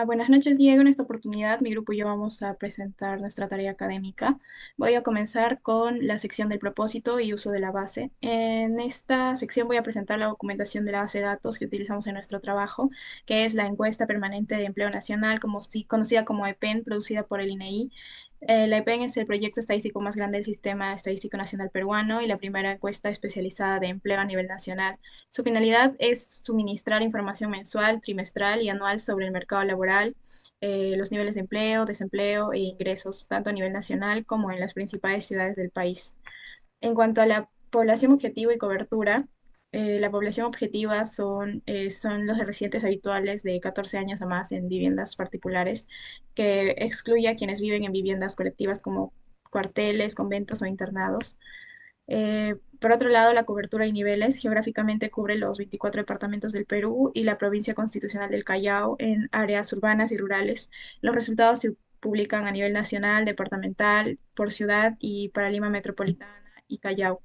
Buenas noches, Diego. En esta oportunidad, mi grupo y yo vamos a presentar nuestra tarea académica. Voy a comenzar con la sección del propósito y uso de la base. En esta sección voy a presentar la documentación de la base de datos que utilizamos en nuestro trabajo, que es la encuesta permanente de empleo nacional, conocida como EPEN, producida por el INEI. La EPEN es el proyecto estadístico más grande del Sistema Estadístico Nacional Peruano y la primera encuesta especializada de empleo a nivel nacional. Su finalidad es suministrar información mensual, trimestral y anual sobre el mercado laboral, los niveles de empleo, desempleo e ingresos, tanto a nivel nacional como en las principales ciudades del país. En cuanto a la población objetivo y cobertura, la población objetiva son los residentes habituales de 14 años a más en viviendas particulares, que excluye a quienes viven en viviendas colectivas como cuarteles, conventos o internados. Por otro lado, la cobertura y niveles geográficamente cubre los 24 departamentos del Perú y la provincia constitucional del Callao en áreas urbanas y rurales. Los resultados se publican a nivel nacional, departamental, por ciudad y para Lima Metropolitana y Callao,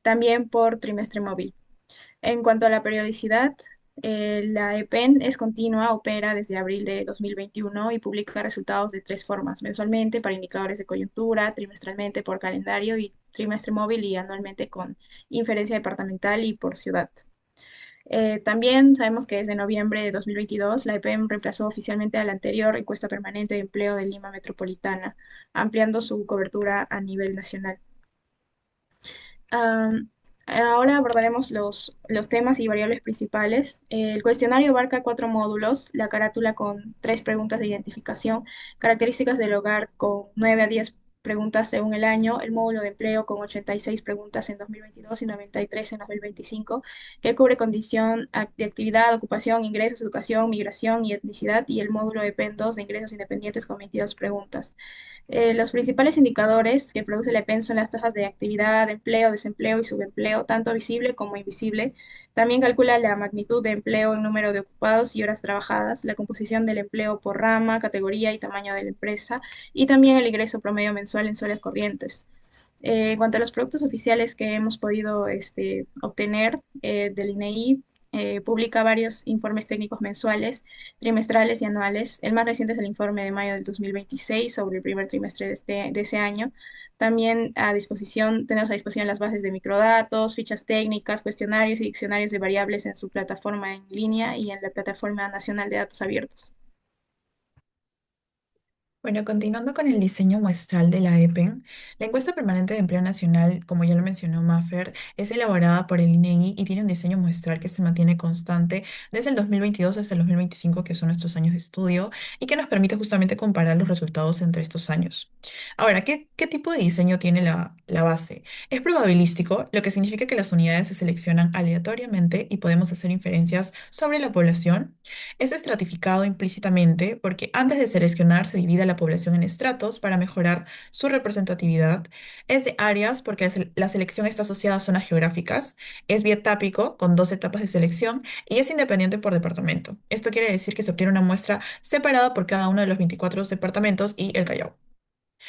también por trimestre móvil. En cuanto a la periodicidad, la EPEN es continua, opera desde abril de 2021 y publica resultados de tres formas: mensualmente para indicadores de coyuntura, trimestralmente por calendario y trimestre móvil y anualmente con inferencia departamental y por ciudad. También sabemos que desde noviembre de 2022 la EPEN reemplazó oficialmente a la anterior encuesta permanente de empleo de Lima Metropolitana, ampliando su cobertura a nivel nacional. Am, Ahora abordaremos los temas y variables principales. El cuestionario abarca cuatro módulos: la carátula con tres preguntas de identificación, características del hogar con 9 a 10 preguntas según el año, el módulo de empleo con 86 preguntas en 2022 y 93 en 2025, que cubre condición de actividad, ocupación, ingresos, educación, migración y etnicidad, y el módulo de PEN 2 de ingresos independientes con 22 preguntas. Los principales indicadores que produce el EPEN son las tasas de actividad, empleo, desempleo y subempleo, tanto visible como invisible. También calcula la magnitud de empleo en número de ocupados y horas trabajadas, la composición del empleo por rama, categoría y tamaño de la empresa, y también el ingreso promedio mensual en soles corrientes. En cuanto a los productos oficiales que hemos podido obtener del INEI, publica varios informes técnicos mensuales, trimestrales y anuales. El más reciente es el informe de mayo del 2026 sobre el primer trimestre de ese año. También tenemos a disposición las bases de microdatos, fichas técnicas, cuestionarios y diccionarios de variables en su plataforma en línea y en la plataforma nacional de datos abiertos. Bueno, continuando con el diseño muestral de la EPEN, la encuesta permanente de empleo nacional, como ya lo mencionó Maffer, es elaborada por el INEGI y tiene un diseño muestral que se mantiene constante desde el 2022 hasta el 2025, que son nuestros años de estudio, y que nos permite justamente comparar los resultados entre estos años. Ahora, ¿qué tipo de diseño tiene la base? Es probabilístico, lo que significa que las unidades se seleccionan aleatoriamente y podemos hacer inferencias sobre la población. Es estratificado implícitamente porque antes de seleccionar se divide a la población en estratos para mejorar su representatividad. Es de áreas porque la selección está asociada a zonas geográficas. Es bietápico con dos etapas de selección y es independiente por departamento. Esto quiere decir que se obtiene una muestra separada por cada uno de los 24 departamentos y el Callao.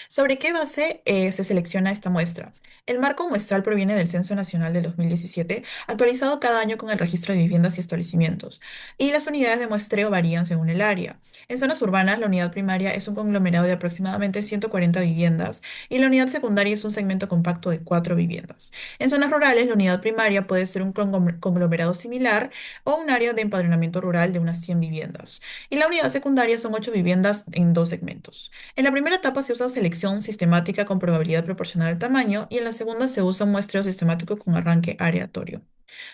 ¿Sobre qué base se selecciona esta muestra? El marco muestral proviene del Censo Nacional del 2017, actualizado cada año con el registro de viviendas y establecimientos, y las unidades de muestreo varían según el área. En zonas urbanas, la unidad primaria es un conglomerado de aproximadamente 140 viviendas y la unidad secundaria es un segmento compacto de 4 viviendas. En zonas rurales, la unidad primaria puede ser un conglomerado similar o un área de empadronamiento rural de unas 100 viviendas, y la unidad secundaria son 8 viviendas en dos segmentos. En la primera etapa se usa selección sistemática con probabilidad proporcional al tamaño y en la segunda se usa un muestreo sistemático con arranque aleatorio.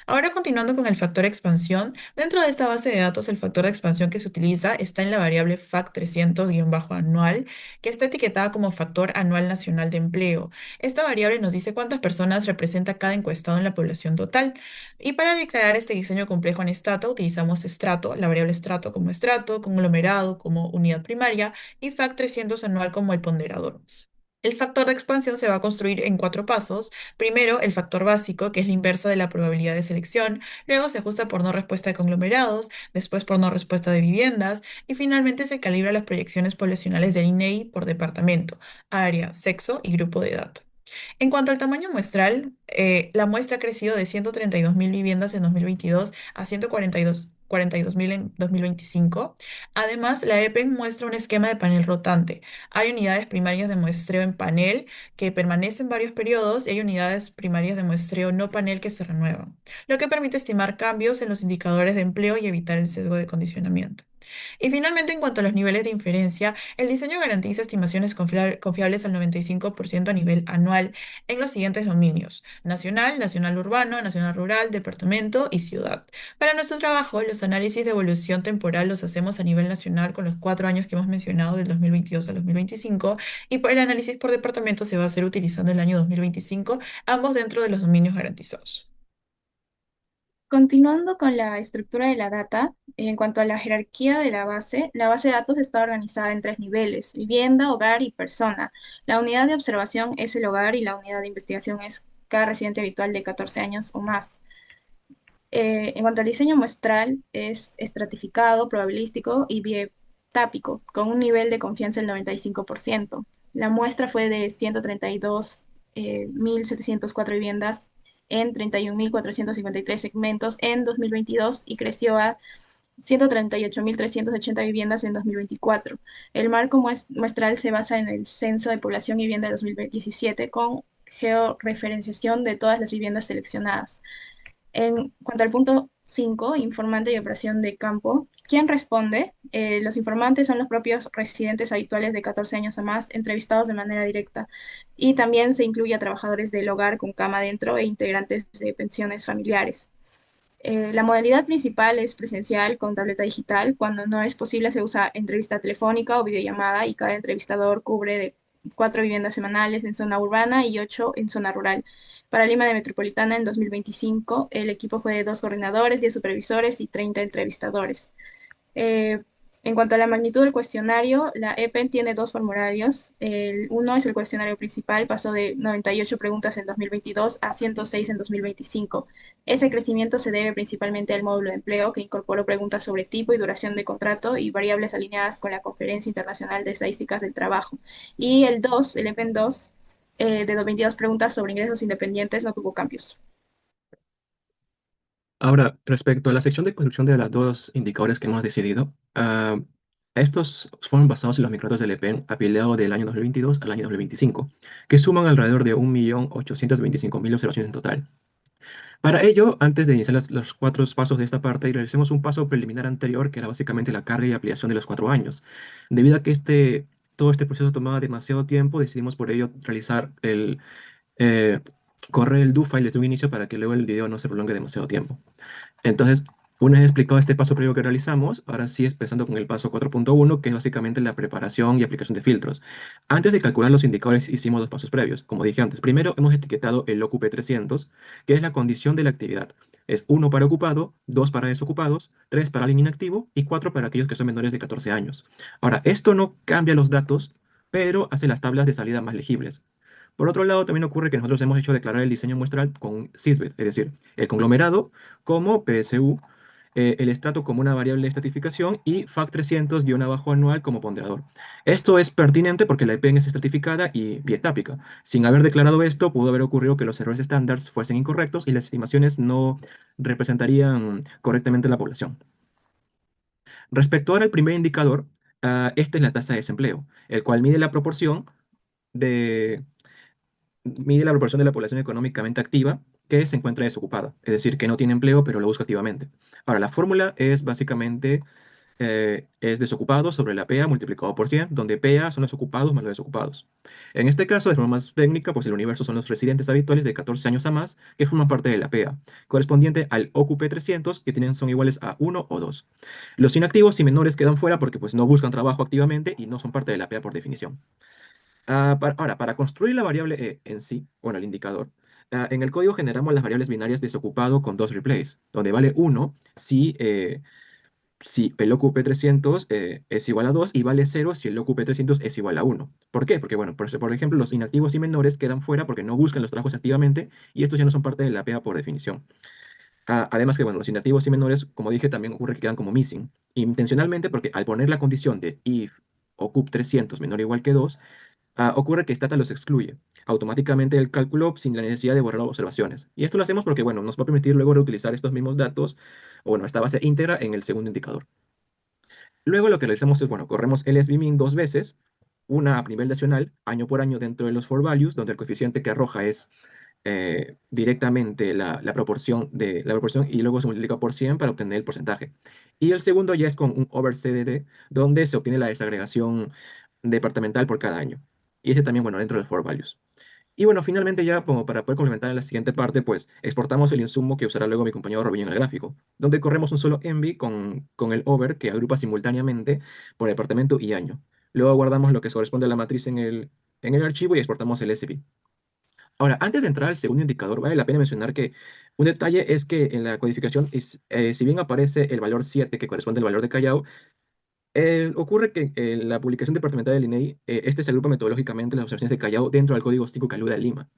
Ahora continuando con el factor expansión, dentro de esta base de datos el factor de expansión que se utiliza está en la variable FAC300-anual, que está etiquetada como factor anual nacional de empleo. Esta variable nos dice cuántas personas representa cada encuestado en la población total. Y para declarar este diseño complejo en estrato utilizamos estrato, la variable estrato, conglomerado como unidad primaria y FAC300 anual como el ponderador. El factor de expansión se va a construir en cuatro pasos. Primero, el factor básico, que es la inversa de la probabilidad de selección. Luego se ajusta por no respuesta de conglomerados, después por no respuesta de viviendas y finalmente se calibra las proyecciones poblacionales del INEI por departamento, área, sexo y grupo de edad. En cuanto al tamaño muestral, la muestra ha crecido de 132.000 viviendas en 2022 a 142. 42.000 en 2025. Además, la EPEN muestra un esquema de panel rotante. Hay unidades primarias de muestreo en panel que permanecen varios periodos y hay unidades primarias de muestreo no panel que se renuevan, lo que permite estimar cambios en los indicadores de empleo y evitar el sesgo de condicionamiento. Y finalmente, en cuanto a los niveles de inferencia, el diseño garantiza estimaciones confiables al 95% a nivel anual en los siguientes dominios: nacional, nacional urbano, nacional rural, departamento y ciudad. Para nuestro trabajo, los análisis de evolución temporal los hacemos a nivel nacional con los 4 años que hemos mencionado, del 2022 al 2025, y por el análisis por departamento se va a hacer utilizando el año 2025, ambos dentro de los dominios garantizados. Continuando con la estructura de la data, en cuanto a la jerarquía de la base de datos está organizada en tres niveles: vivienda, hogar y persona. La unidad de observación es el hogar y la unidad de investigación es cada residente habitual de 14 años o más. En cuanto al diseño muestral, es estratificado, probabilístico y bietápico, con un nivel de confianza del 95%. La muestra fue de 132.704 viviendas en 31.453 segmentos en 2022 y creció a 138.380 viviendas en 2024. El marco muestral se basa en el Censo de Población y Vivienda de 2017 con georreferenciación de todas las viviendas seleccionadas. En cuanto al punto 5, informante y operación de campo, ¿quién responde? Los informantes son los propios residentes habituales de 14 años o más, entrevistados de manera directa. Y también se incluye a trabajadores del hogar con cama dentro e integrantes de pensiones familiares. La modalidad principal es presencial con tableta digital. Cuando no es posible, se usa entrevista telefónica o videollamada y cada entrevistador cubre de 4 viviendas semanales en zona urbana y 8 en zona rural. Para Lima de Metropolitana en 2025, el equipo fue de 2 coordinadores, 10 supervisores y 30 entrevistadores. Eh, en cuanto a la magnitud del cuestionario, la EPEN tiene dos formularios. El uno es el cuestionario principal, pasó de 98 preguntas en 2022 a 106 en 2025. Ese crecimiento se debe principalmente al módulo de empleo, que incorporó preguntas sobre tipo y duración de contrato y variables alineadas con la Conferencia Internacional de Estadísticas del Trabajo. Y el 2, el EPEN 2, de 22 preguntas sobre ingresos independientes, no tuvo cambios. Ahora, respecto a la sección de construcción de los dos indicadores que hemos decidido, estos fueron basados en los microdatos del EPEN apilado del año 2022 al año 2025, que suman alrededor de 1.825.000 observaciones en total. Para ello, antes de iniciar los cuatro pasos de esta parte, realicemos un paso preliminar anterior, que era básicamente la carga y ampliación de los 4 años. Debido a que todo este proceso tomaba demasiado tiempo, decidimos por ello realizar eh, correr el do file desde un inicio para que luego el video no se prolongue demasiado tiempo. Entonces, una vez explicado este paso previo que realizamos, ahora sí empezando con el paso 4.1, que es básicamente la preparación y aplicación de filtros. Antes de calcular los indicadores, hicimos dos pasos previos. Como dije antes, primero hemos etiquetado el OQP 300, que es la condición de la actividad. Es 1 para ocupado, 2 para desocupados, 3 para alguien inactivo y 4 para aquellos que son menores de 14 años. Ahora, esto no cambia los datos, pero hace las tablas de salida más legibles. Por otro lado, también ocurre que nosotros hemos hecho declarar el diseño muestral con Sysbet, es decir, el conglomerado como PSU, el estrato como una variable de estratificación y FAC300-abajo anual como ponderador. Esto es pertinente porque la EPEN es estratificada y bietápica. Sin haber declarado esto, pudo haber ocurrido que los errores estándares fuesen incorrectos y las estimaciones no representarían correctamente la población. Respecto ahora al primer indicador, esta es la tasa de desempleo, el cual de mide la proporción de la población económicamente activa que se encuentra desocupada, es decir, que no tiene empleo pero lo busca activamente. Ahora, la fórmula es básicamente es desocupado sobre la PA multiplicado por 100, donde PA son los ocupados más los desocupados. En este caso, de forma más técnica, pues el universo son los residentes habituales de 14 años a más que forman parte de la PA, correspondiente al OQP 300, que son iguales a 1 o 2. Los inactivos y menores quedan fuera porque pues no buscan trabajo activamente y no son parte de la PA por definición. Ahora, para construir la variable E en sí, bueno, el indicador, en el código generamos las variables binarias desocupado con dos replays, donde vale 1 si el OQP 300 es igual a 2 y vale 0 si el OQP 300 es igual a 1. ¿Por qué? Porque, bueno, por ejemplo, los inactivos y menores quedan fuera porque no buscan los trabajos activamente y estos ya no son parte de la PA por definición. Además que, bueno, los inactivos y menores, como dije, también ocurre que quedan como missing, intencionalmente porque al poner la condición de if OQP 300 menor o igual que 2, ocurre que Stata los excluye automáticamente del cálculo sin la necesidad de borrar observaciones. Y esto lo hacemos porque, bueno, nos va a permitir luego reutilizar estos mismos datos, o bueno, esta base íntegra en el segundo indicador. Luego lo que realizamos es, bueno, corremos LSBmin dos veces, una a nivel nacional, año por año dentro de los for values, donde el coeficiente que arroja es directamente la proporción la proporción y luego se multiplica por 100 para obtener el porcentaje. Y el segundo ya es con un over CDD, donde se obtiene la desagregación departamental por cada año. Y ese también, bueno, dentro de for values. Y bueno, finalmente ya como para poder complementar en la siguiente parte, pues exportamos el insumo que usará luego mi compañero Robinho en el gráfico, donde corremos un solo envy con el over que agrupa simultáneamente por departamento y año. Luego guardamos lo que corresponde a la matriz en el archivo y exportamos el SB. Ahora, antes de entrar al segundo indicador, vale la pena mencionar que un detalle es que en la codificación, si bien aparece el valor 7 que corresponde al valor de Callao, ocurre que en la publicación departamental del INEI, este se agrupa metodológicamente las observaciones de Callao dentro del código 5 que alude a Lima,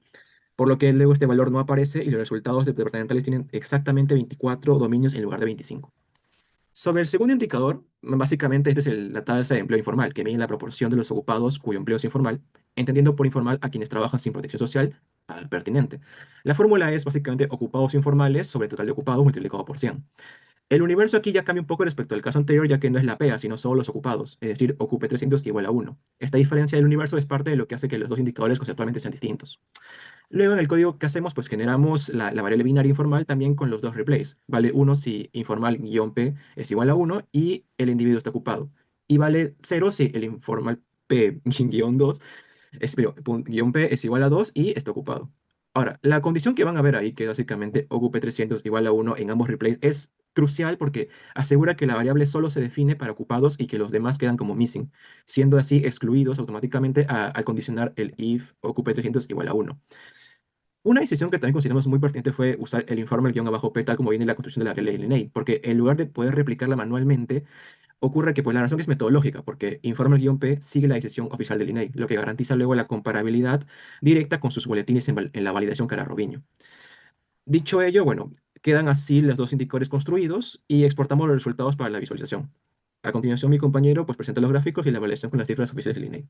por lo que luego este valor no aparece y los resultados departamentales tienen exactamente 24 dominios en lugar de 25. Sobre el segundo indicador, básicamente este es la tasa de empleo informal, que mide la proporción de los ocupados cuyo empleo es informal, entendiendo por informal a quienes trabajan sin protección social, pertinente. La fórmula es básicamente ocupados informales sobre total de ocupados multiplicado por 100. El universo aquí ya cambia un poco respecto al caso anterior, ya que no es la pega, sino solo los ocupados, es decir, ocupe 300 igual a 1. Esta diferencia del universo es parte de lo que hace que los dos indicadores conceptualmente sean distintos. Luego en el código que hacemos, pues generamos la variable binaria informal también con los dos replays. Vale 1 si informal-p es igual a 1 y el individuo está ocupado. Y vale 0 si el informal p-2 guión p es igual a 2 y está ocupado. Ahora, la condición que van a ver ahí, que básicamente ocupe 300 igual a 1 en ambos replays, es crucial porque asegura que la variable solo se define para ocupados y que los demás quedan como missing, siendo así excluidos automáticamente al condicionar el if ocupe 300 igual a 1. Una decisión que también consideramos muy pertinente fue usar el informe guión abajo p tal como viene en la construcción de la regla de Liney, porque en lugar de poder replicarla manualmente, ocurre que pues, la razón es metodológica, porque informe-p sigue la decisión oficial del INEI, lo que garantiza luego la comparabilidad directa con sus boletines en la validación cara Robinho. Dicho ello, bueno, quedan así los dos indicadores construidos y exportamos los resultados para la visualización. A continuación, mi compañero pues, presenta los gráficos y la validación con las cifras oficiales del INEI.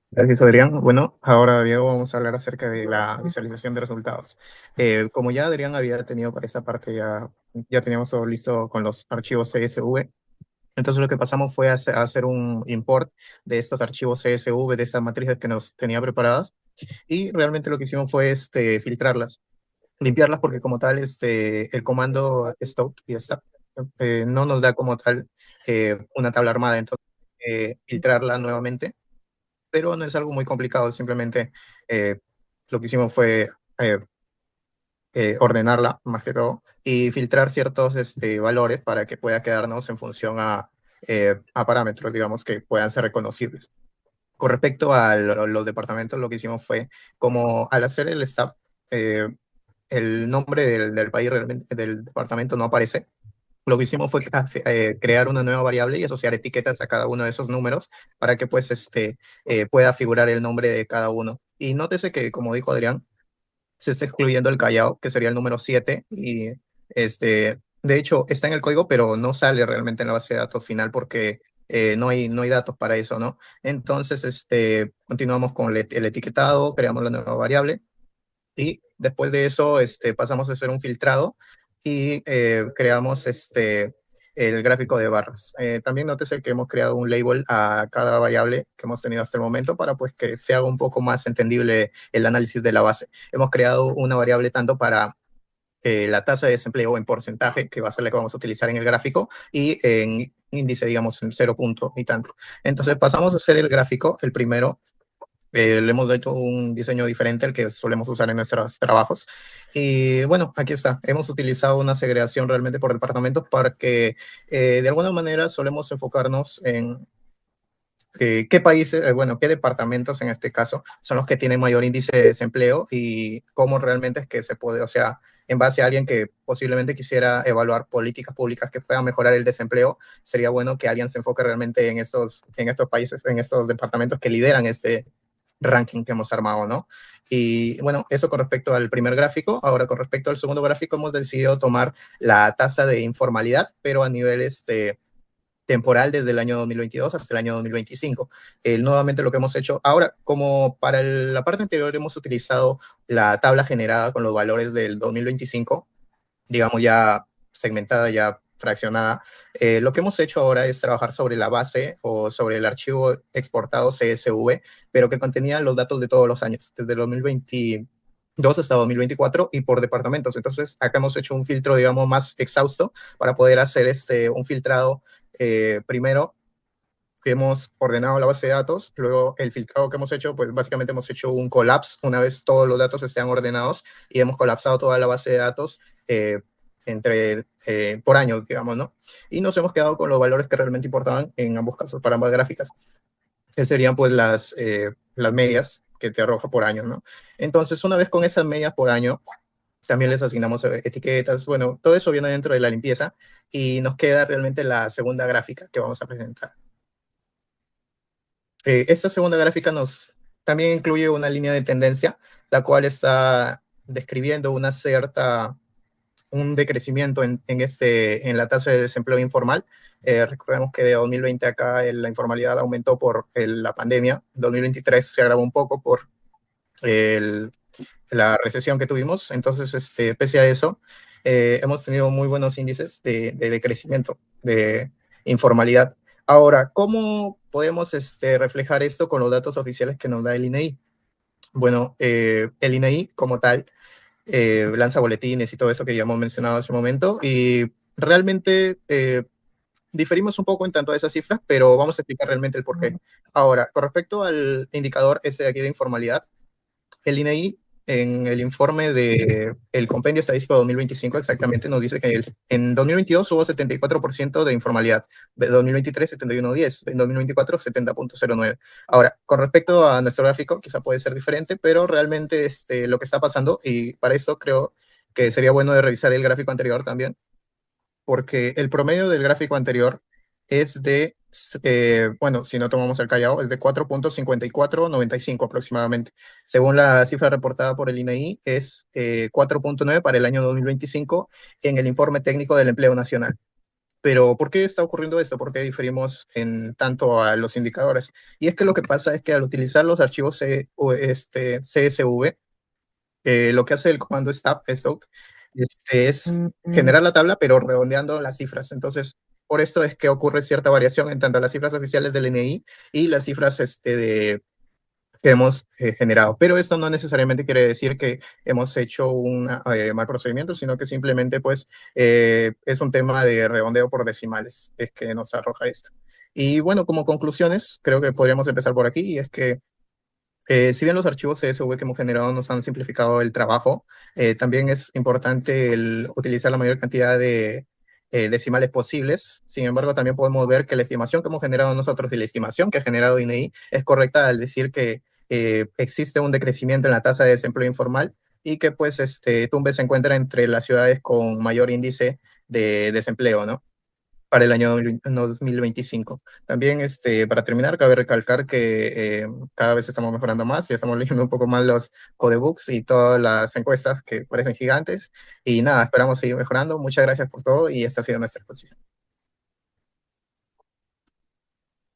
Gracias, Adrián. Bueno, ahora, Diego, vamos a hablar acerca de la visualización de resultados. Como ya Adrián había tenido para esta parte, ya teníamos todo listo con los archivos CSV. Entonces lo que pasamos fue a hacer un import de estos archivos CSV, de estas matrices que nos tenía preparadas. Y realmente lo que hicimos fue filtrarlas, limpiarlas, porque como tal el comando stop y stop no nos da como tal una tabla armada. Entonces, filtrarla nuevamente, pero no es algo muy complicado, simplemente lo que hicimos fue ordenarla más que todo y filtrar ciertos valores para que pueda quedarnos en función a parámetros, digamos, que puedan ser reconocibles. Con respecto a los departamentos, lo que hicimos fue, como al hacer el staff, el nombre del país, del departamento no aparece. Lo que hicimos fue crear una nueva variable y asociar etiquetas a cada uno de esos números para que pues pueda figurar el nombre de cada uno. Y nótese que, como dijo Adrián, se está excluyendo el Callao, que sería el número 7, y de hecho está en el código, pero no sale realmente en la base de datos final porque no hay datos para eso, ¿no? Entonces, continuamos con el etiquetado, creamos la nueva variable, y después de eso pasamos a hacer un filtrado y creamos el gráfico de barras. También nótese que hemos creado un label a cada variable que hemos tenido hasta el momento para pues, que se haga un poco más entendible el análisis de la base. Hemos creado una variable tanto para la tasa de desempleo en porcentaje, que va a ser la que vamos a utilizar en el gráfico, y en índice, digamos, en 0 punto y tanto. Entonces pasamos a hacer el gráfico, el primero. Le hemos hecho un diseño diferente al que solemos usar en nuestros trabajos. Y bueno, aquí está. Hemos utilizado una segregación realmente por departamentos para que de alguna manera solemos enfocarnos en qué países, bueno, qué departamentos en este caso son los que tienen mayor índice de desempleo y cómo realmente es que se puede, o sea, en base a alguien que posiblemente quisiera evaluar políticas públicas que puedan mejorar el desempleo, sería bueno que alguien se enfoque realmente en estos países, en estos departamentos que lideran este ranking que hemos armado, ¿no? Y bueno, eso con respecto al primer gráfico. Ahora, con respecto al segundo gráfico, hemos decidido tomar la tasa de informalidad, pero a nivel temporal desde el año 2022 hasta el año 2025. Nuevamente lo que hemos hecho ahora, como para la parte anterior hemos utilizado la tabla generada con los valores del 2025, digamos ya segmentada, ya fraccionada, lo que hemos hecho ahora es trabajar sobre la base o sobre el archivo exportado CSV, pero que contenía los datos de todos los años, desde el 2022 hasta 2024 y por departamentos. Entonces, acá hemos hecho un filtro, digamos, más exhausto para poder hacer un filtrado primero que hemos ordenado la base de datos, luego el filtrado que hemos hecho, pues básicamente hemos hecho un collapse una vez todos los datos estén ordenados y hemos colapsado toda la base de datos eh, por años, digamos, ¿no? Y nos hemos quedado con los valores que realmente importaban en ambos casos, para ambas gráficas, que serían pues las medias que te arroja por año, ¿no? Entonces, una vez con esas medias por año, también les asignamos etiquetas, bueno, todo eso viene dentro de la limpieza y nos queda realmente la segunda gráfica que vamos a presentar. Esta segunda gráfica también incluye una línea de tendencia, la cual está describiendo un decrecimiento en la tasa de desempleo informal. Recordemos que de 2020 acá la informalidad aumentó por la pandemia. 2023 se agravó un poco por la recesión que tuvimos. Entonces, pese a eso, hemos tenido muy buenos índices de decrecimiento de informalidad. Ahora, ¿cómo podemos reflejar esto con los datos oficiales que nos da el INEI? Bueno, el INEI como tal lanza boletines y todo eso que ya hemos mencionado hace un momento y realmente diferimos un poco en tanto a esas cifras, pero vamos a explicar realmente el porqué. Ahora, con respecto al indicador ese de aquí de informalidad, el INEI en el informe del Compendio Estadístico 2025 exactamente nos dice que en 2022 hubo 74% de informalidad, en 2023 71.10, en 2024 70.09. Ahora, con respecto a nuestro gráfico, quizá puede ser diferente, pero realmente lo que está pasando, y para esto creo que sería bueno de revisar el gráfico anterior también, porque el promedio del gráfico anterior es bueno, si no tomamos el Callao, es de 4.5495 aproximadamente. Según la cifra reportada por el INEI, es 4.9 para el año 2025 en el informe técnico del empleo nacional. Pero, ¿por qué está ocurriendo esto? ¿Por qué diferimos en tanto a los indicadores? Y es que lo que pasa es que al utilizar los archivos CSV, lo que hace el comando stop es generar la tabla, pero redondeando las cifras. Entonces, por esto es que ocurre cierta variación en tanto las cifras oficiales del INEI y las cifras que hemos generado. Pero esto no necesariamente quiere decir que hemos hecho un mal procedimiento, sino que simplemente pues es un tema de redondeo por decimales, es que nos arroja esto. Y bueno, como conclusiones, creo que podríamos empezar por aquí, y es que si bien los archivos CSV que hemos generado nos han simplificado el trabajo, también es importante utilizar la mayor cantidad de decimales posibles. Sin embargo, también podemos ver que la estimación que hemos generado nosotros y la estimación que ha generado INEI es correcta al decir que existe un decrecimiento en la tasa de desempleo informal y que pues Tumbes se encuentra entre las ciudades con mayor índice de desempleo, ¿no? Para el año 2025. También, para terminar, cabe recalcar que cada vez estamos mejorando más y estamos leyendo un poco más los codebooks y todas las encuestas que parecen gigantes. Y nada, esperamos seguir mejorando. Muchas gracias por todo y esta ha sido nuestra exposición.